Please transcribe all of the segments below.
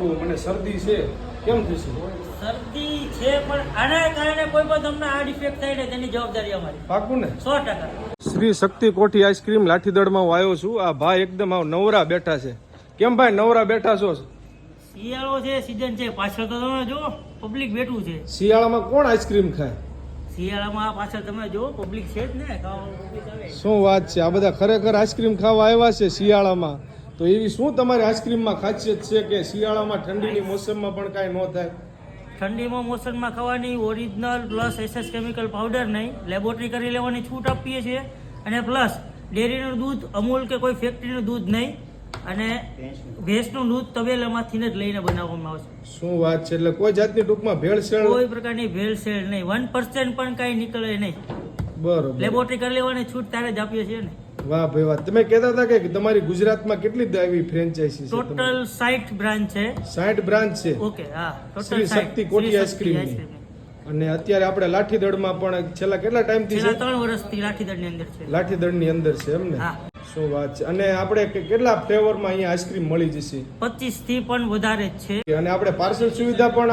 લાગ્યું મને શરદી છે કેમ થશે? શરદી છે પણ આના કારણે કોઈ પણ તમને આ ડિફેક્ટ થાય ને તેની જવાબદારી અમારી. પાકું ને? 100%. શ્રી શક્તિ કોઠી આઈસ્ક્રીમ લાઠીદળમાં હું આવ્યો છું. આ ભાઈ એકદમ નવરા બેઠા છે. કેમ ભાઈ નવરા બેઠા છો? શિયાળો છે, સીઝન છે, પાછળ તો તમે જો પબ્લિક બેઠું છે. શિયાળામાં કોણ આઈસ્ક્રીમ ખાય? શિયાળામાં પાછળ તમે જો પબ્લિક છે જ ને, ખાવા. શું વાત છે, આ બધા ખરેખર આઈસ્ક્રીમ ખાવા આવ્યા છે શિયાળામાં. તો એવી શું તમારી આઈસ્ક્રીમમાં ખાસિયત છે કે શિયાળામાં ઠંડીની મોસમમાં પણ કાંઈ ન થાય? ઠંડીમાં મોસમમાં ખાવાની original plus SS chemical powder નહીં, લેબોરેટરી કરી લેવાની છૂટ આપીએ છીએ. અને પ્લસ ડેરીનું દૂધ, અમૂલ કે કોઈ ફેક્ટરીનું દૂધ નહીં, અને ભેંસનું દૂધ તબેલામાંથી જ લઈને બનાવવામાં આવશે. શું વાત છે, એટલે કોઈ જાતની ટૂંકમાં ભેળસેળ? કોઈ પ્રકારની ભેળસેળ નહીં, 1% પણ કાંઈ નીકળે નહીં. બરોબર. લેબોરેટરી કરી લેવાની છૂટ ત્યારે જ આપીએ છીએ ને. વાહ ભાઈ વાહ. તમે કહેતા હતા કે તમારી ગુજરાતમાં કેટલી આવી ફ્રેન્ચાઇઝી છે? ટોટલ 60 બ્રાન્ચ છે. 60 બ્રાન્ચ છે. ઓકે, હા, ટોટલ શ્રી શક્તિ કોઠી આઈસ્ક્રીમ. અને અત્યારે આપણે લાઠીદળમાં પણ છેલ્લા કેટલા ટાઈમથી છે? 3 વર્ષથી લાઠીદળની અંદર છે. લાઠીદળની અંદર છે એમ ને? શું વાત છે. અને આપણે કેટલા ફ્લેવરમાં અહીંયા આઈસ્ક્રીમ મળી જશે? 25 થી પણ વધારે જ છે. અને આપણે પાર્સલ સુવિધા પણ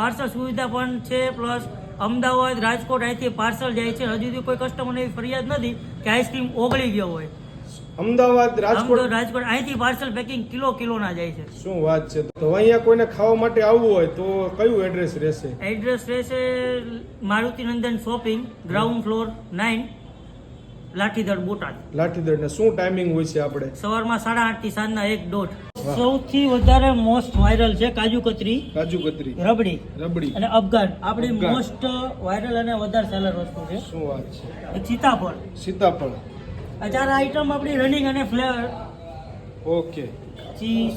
પાર્સલ સુવિધા પણ છે. પ્લસ અમદાવાદ, રાજકોટ અહીંથી પાર્સલ જાય છે. હજુ સુધી કોઈ કસ્ટમરને એવી ફરિયાદ નથી કે આઈસ્ક્રીમ ઓગળી ગયો હોય. અમદાવાદ, રાજકોટ અહીંથી પાર્સલ પેકિંગ કિલો ના જાય છે. શું વાત છે. તો અહીંયા કોઈને ખાવા માટે આવવું હોય તો કયું એડ્રેસ રહેશે? એડ્રેસ રહેશે Maruti Nandan shopping, ground floor 9, Lathidal, Botad. Lathidal. ને શું ટાઈમિંગ હોય છે આપણે? સવારમાં 8:30 થી સાંજના 1:30. સૌથી વધારે મોસ્ટ વાયરલ છે કાજુ કતરી, રબડી અને અફઘાન. આપણી મોસ્ટ વાયરલ અને વધારે સેલર વસ્તુ છે. શું વાત છે. સીતાફળ. આ 4 આઈટમ આપણી રનિંગ અને ફ્લેવર. ઓકે.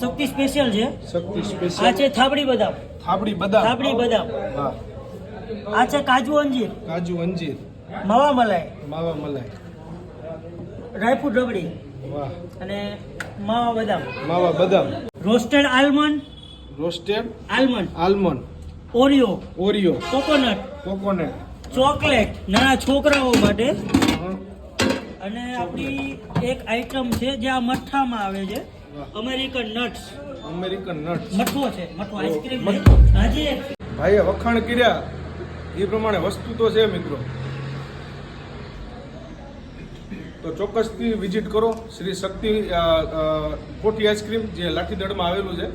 શક્તિ સ્પેશિયલ છે. શક્તિ સ્પેશિયલ. આ છે થાબડી બદામ. થાબડી બદામ. વાહ. આ છે કાજુ અંજીર. માવા મલાઈ. ડ્રાયફ્રૂટ રબડી. વાહ. અને માવા બદામ. Roasted almond. Oreo. Coconut. Chocolate નાના છોકરાઓ માટે. અને આપણી એક આઈટમ છે જે આ મઠ્ઠામાં આવે છે, અમેરિકન નટ્સ. મઠ્ઠો છે, મઠ્ઠો આઈસ્ક્રીમ. હાજી ભાઈએ વખાણ કર્યા એ પ્રમાણે વસ્તુ તો છે મિત્રો. તો ચોક્કસથી વિઝિટ કરો શ્રી શક્તિ કોઠી આઈસ્ક્રીમ, જે લાઠીદળમાં આવેલું છે.